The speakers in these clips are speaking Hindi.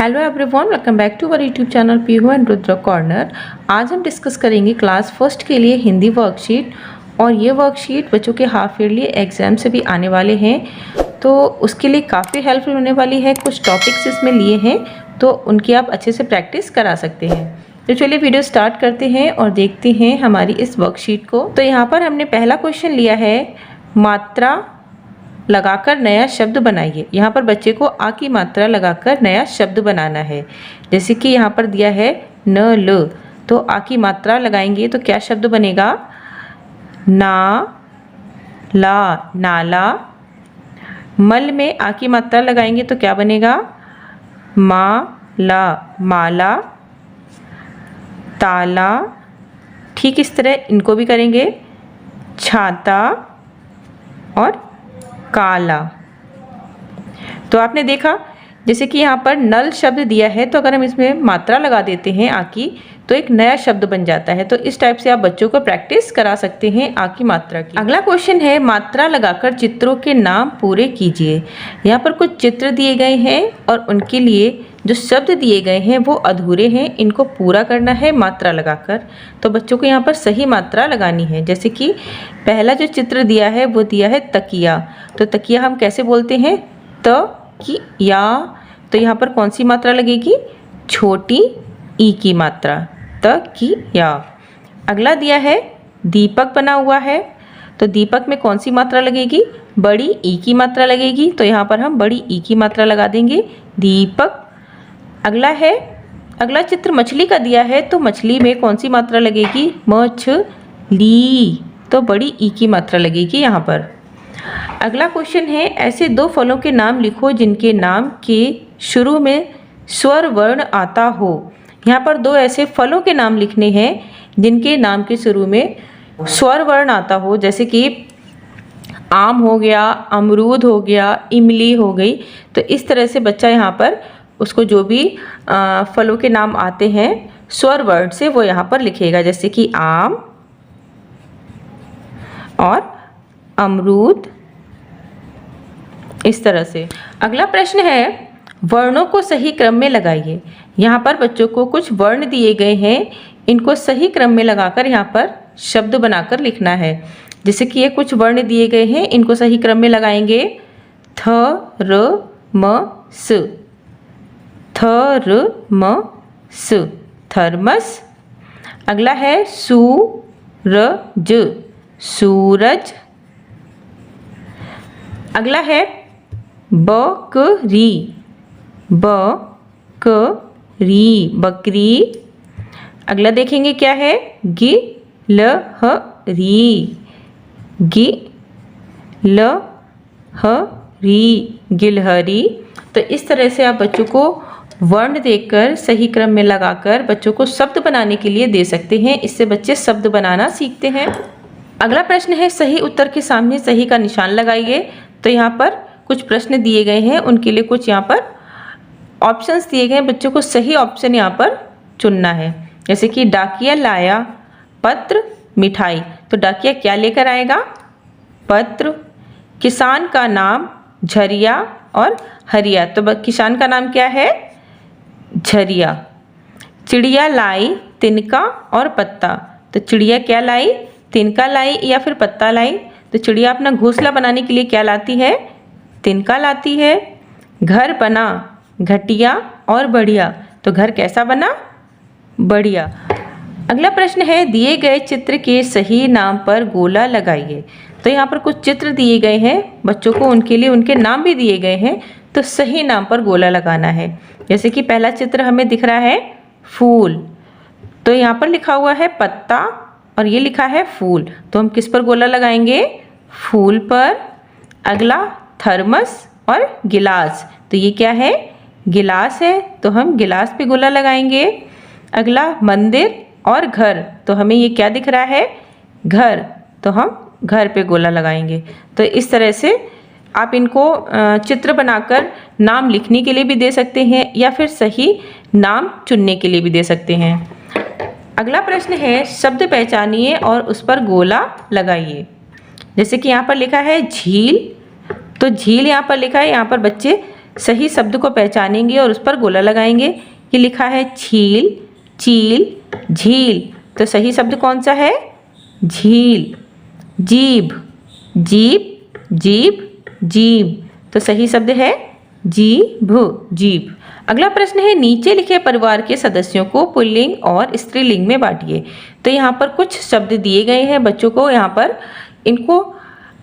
Hello everyone, welcome back to our YouTube channel Pihu and Rudra corner. आज हम डिस्कस करेंगे क्लास फर्स्ट के लिए हिंदी वर्कशीट। और ये वर्कशीट बच्चों के हाफ ईयरली एग्जाम से भी आने वाले हैं, तो उसके लिए काफ़ी हेल्पफुल होने वाली है। कुछ टॉपिक्स इसमें लिए हैं तो उनकी आप अच्छे से प्रैक्टिस करा सकते हैं। तो चलिए वीडियो स्टार्ट करते हैं और देखते हैं हमारी इस वर्कशीट को। तो यहाँ पर हमने पहला क्वेश्चन लिया है, मात्रा लगाकर नया शब्द बनाइए। यहाँ पर बच्चे को आ की मात्रा लगाकर नया शब्द बनाना है। जैसे कि यहाँ पर दिया है न ल, तो आ की मात्रा लगाएंगे तो क्या शब्द बनेगा? ना ला, नाला। मल में आ की मात्रा लगाएंगे तो क्या बनेगा? मा ला, माला। ताला, ठीक इस तरह इनको भी करेंगे। छाता और काला। तो आपने देखा जैसे कि यहाँ पर नल शब्द दिया है, तो अगर हम इसमें मात्रा लगा देते हैं आ की तो एक नया शब्द बन जाता है। तो इस टाइप से आप बच्चों को प्रैक्टिस करा सकते हैं आ की मात्रा की। अगला क्वेश्चन है, मात्रा लगाकर चित्रों के नाम पूरे कीजिए। यहाँ पर कुछ चित्र दिए गए हैं और उनके लिए जो शब्द दिए गए हैं वो अधूरे हैं, इनको पूरा करना है मात्रा लगाकर। तो बच्चों को यहाँ पर सही मात्रा लगानी है। जैसे कि पहला जो चित्र दिया है वो दिया है तकिया, तो तकिया हम कैसे बोलते हैं? त की या। तो यहाँ पर कौन सी मात्रा लगेगी? छोटी ई की मात्रा, त की या। अगला दिया है दीपक बना हुआ है, तो दीपक में कौन सी मात्रा लगेगी? बड़ी ई की मात्रा लगेगी, तो यहाँ पर हम बड़ी ई की मात्रा लगा देंगे, दीपक। अगला चित्र मछली का दिया है, तो मछली में कौन सी मात्रा लगेगी? मछली, तो बड़ी ई की मात्रा लगेगी यहाँ पर। अगला क्वेश्चन है, ऐसे दो फलों के नाम लिखो जिनके नाम के शुरू में स्वर वर्ण आता हो। यहाँ पर दो ऐसे फलों के नाम लिखने हैं जिनके नाम के शुरू में स्वर वर्ण आता हो। जैसे कि आम हो गया, अमरूद हो गया, इमली हो गई। तो इस तरह से बच्चा यहाँ पर उसको जो भी फलों के नाम आते हैं स्वर वर्ण से वो यहाँ पर लिखेगा। जैसे कि आम और अमरूद, इस तरह से। अगला प्रश्न है, वर्णों को सही क्रम में लगाइए। यहाँ पर बच्चों को कुछ वर्ण दिए गए हैं, इनको सही क्रम में लगाकर यहाँ पर शब्द बनाकर लिखना है। जैसे कि ये कुछ वर्ण दिए गए हैं, इनको सही क्रम में लगाएंगे। थ र म स, थ र म स, थर्मस। अगला है सूरज, सूरज। अगला है बकरी, बकरी, बकरी। अगला देखेंगे क्या है? गिलहरी, गिलहरी, गिलहरी। तो इस तरह से आप बच्चों को वर्ण देकर सही क्रम में लगाकर बच्चों को शब्द बनाने के लिए दे सकते हैं। इससे बच्चे शब्द बनाना सीखते हैं। अगला प्रश्न है, सही उत्तर के सामने सही का निशान लगाइए। तो यहाँ पर कुछ प्रश्न दिए गए हैं, उनके लिए कुछ यहाँ पर ऑप्शंस दिए गए हैं। बच्चों को सही ऑप्शन यहाँ पर चुनना है। जैसे कि डाकिया लाया पत्र मिठाई, तो डाकिया क्या लेकर आएगा? पत्र। किसान का नाम झरिया और हरिया, तो किसान का नाम क्या है? झरिया। चिड़िया लाई तिनका और पत्ता, तो चिड़िया क्या लाई? तिनका लाई या फिर पत्ता लाई। तो चिड़िया अपना घोंसला बनाने के लिए क्या लाती है? तिनका लाती है। घर बना घटिया और बढ़िया, तो घर कैसा बना? बढ़िया। अगला प्रश्न है, दिए गए चित्र के सही नाम पर गोला लगाइए। तो यहाँ पर कुछ चित्र दिए गए हैं, बच्चों को उनके लिए उनके नाम भी दिए गए हैं, तो सही नाम पर गोला लगाना है। जैसे कि पहला चित्र हमें दिख रहा है फूल, तो यहाँ पर लिखा हुआ है पत्ता और ये लिखा है फूल, तो हम किस पर गोला लगाएंगे? फूल पर। अगला थर्मस और गिलास, तो ये क्या है? गिलास है, तो हम गिलास पे गोला लगाएंगे। अगला मंदिर और घर, तो हमें ये क्या दिख रहा है? घर, तो हम घर पे गोला लगाएंगे। तो इस तरह से आप इनको चित्र बनाकर नाम लिखने के लिए भी दे सकते हैं या फिर सही नाम चुनने के लिए भी दे सकते हैं। अगला प्रश्न है, शब्द पहचानिए और उस पर गोला लगाइए। जैसे कि यहाँ पर लिखा है झील, तो झील यहाँ पर लिखा है, यहाँ पर बच्चे सही शब्द को पहचानेंगे और उस पर गोला लगाएंगे। ये लिखा है छील, चील, झील, तो सही शब्द कौन सा है? झील। जीभ, जीभ, जीभ, जीभ, तो सही शब्द है जीभ, जीभ। अगला प्रश्न है नीचे लिखे परिवार के सदस्यों को पुल्लिंग और स्त्रीलिंग में बांटिए। तो यहाँ पर कुछ शब्द दिए गए हैं बच्चों को, यहाँ पर इनको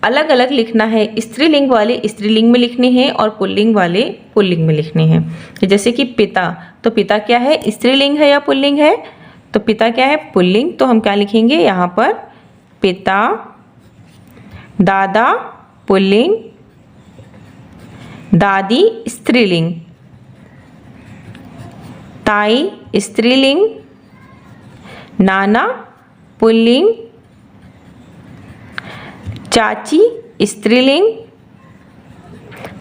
अलग अलग लिखना है। स्त्रीलिंग वाले स्त्रीलिंग में लिखने हैं और पुल्लिंग वाले पुल्लिंग में लिखने हैं। जैसे कि पिता, तो पिता क्या है? स्त्रीलिंग है या पुल्लिंग है? तो पिता क्या है? पुल्लिंग, तो हम क्या लिखेंगे यहाँ पर? पिता। दादा पुल्लिंग, दादी स्त्रीलिंग, ताई स्त्रीलिंग, नाना पुल्लिंग, चाची स्त्रीलिंग।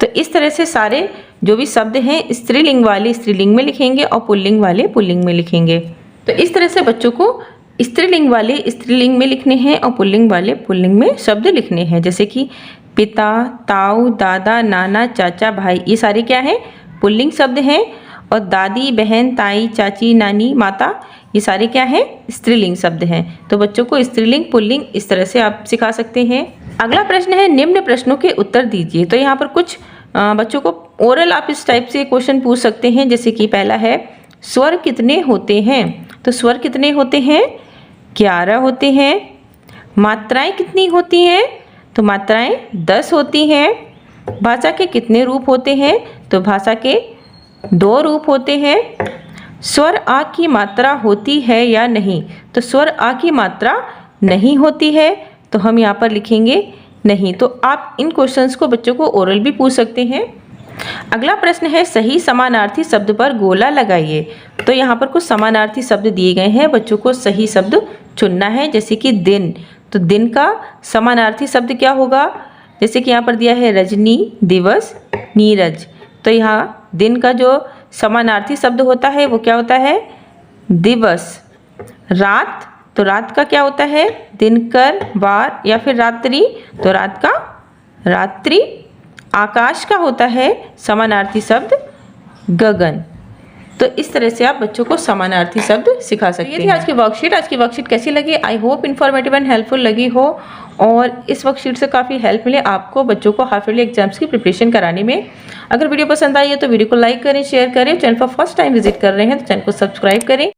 तो इस तरह से सारे जो भी शब्द हैं स्त्रीलिंग वाले स्त्रीलिंग में लिखेंगे और पुल्लिंग वाले पुल्लिंग में लिखेंगे। तो इस तरह से बच्चों को स्त्रीलिंग वाले स्त्रीलिंग में लिखने हैं और पुल्लिंग वाले पुल्लिंग में शब्द लिखने हैं। जैसे कि पिता, ताऊ, दादा, नाना, चाचा, भाई, ये सारे क्या हैं? पुल्लिंग शब्द हैं। और दादी, बहन, ताई, चाची, नानी, माता, ये सारे क्या हैं? स्त्रीलिंग शब्द हैं। तो बच्चों को स्त्रीलिंग पुल्लिंग इस तरह से आप सिखा सकते हैं। अगला प्रश्न है निम्न प्रश्नों के उत्तर दीजिए। तो यहाँ पर कुछ बच्चों को ओरल आप इस टाइप से क्वेश्चन पूछ सकते हैं। जैसे कि पहला है स्वर कितने होते हैं? तो स्वर कितने होते हैं? 11 होते हैं। मात्राएं कितनी होती हैं? तो मात्राएं 10 होती हैं। भाषा के कितने रूप होते हैं? तो भाषा के 2 रूप होते हैं। स्वर आ की मात्रा होती है या नहीं? तो स्वर आ की मात्रा नहीं होती है, तो हम यहाँ पर लिखेंगे नहीं। तो आप इन क्वेश्चंस को बच्चों को ओरल भी पूछ सकते हैं। अगला प्रश्न है सही समानार्थी शब्द पर गोला लगाइए। तो यहाँ पर कुछ समानार्थी शब्द दिए गए हैं, बच्चों को सही शब्द चुनना है। जैसे कि दिन, तो दिन का समानार्थी शब्द क्या होगा? जैसे कि यहाँ पर दिया है रजनी, दिवस, नीरज। तो यहाँ दिन का जो समानार्थी शब्द होता है वो क्या होता है? दिवस। रात, तो रात का क्या होता है? दिनकर, वार या फिर रात्रि, तो रात का रात्रि। आकाश का होता है समानार्थी शब्द गगन। तो इस तरह से आप बच्चों को समानार्थी शब्द सिखा सकते हैं। ये थी आज की वर्कशीट। आज की वर्कशीट कैसी लगी? I hope informative and helpful लगी हो और इस वर्कशीट से काफ़ी हेल्प मिले आपको बच्चों को हाफ ईयरली एग्जाम्स की प्रिपरेशन कराने में। अगर वीडियो पसंद आई है तो वीडियो को लाइक करें, शेयर करें। चैनल पर फर्स्ट टाइम विजिट कर रहे हैं तो चैनल को सब्सक्राइब करें।